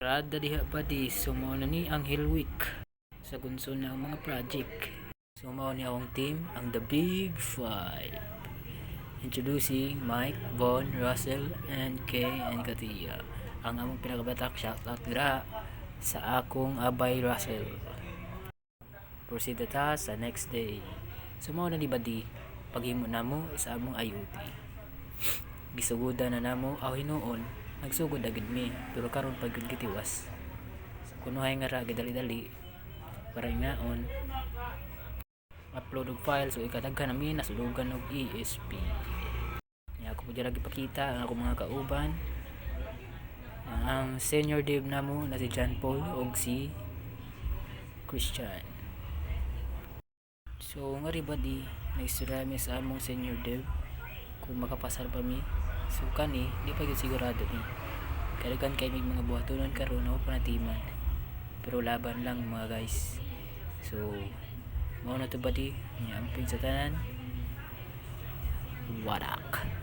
Rada diha pa di sumo na ni ang Hill Week sa gunso na ang mga project. Sumo ni akong team ang The Big Five. Introducing Mike, Von, Russell, and Kay and Katia. Ang among pinakabatak shoutout dira sa akong abay Russell. Proceed ta sa next day. Sumo na ni Badi paghimo namo sa among IoT. Gisugoda na namo aw hinuon nagsugod agad mi pero karon pag yun gitiwas kunuhay nga ra dali-dali para ngaon upload og file so ikadaghan nami nasulugan og ESP nya ako pud lagi ipakita ang ako mga kauban ang senior dev namo na si John Paul og si Christian. So nga ribadi naistorya mi sa among senior dev kung makapasar pa mi so kani di pa gyud sigurado ni kadagan kay may mga buhatonon karon ako panatiman pero laban lang mga guys. So mao na to badi nya amping sa tanan wadak.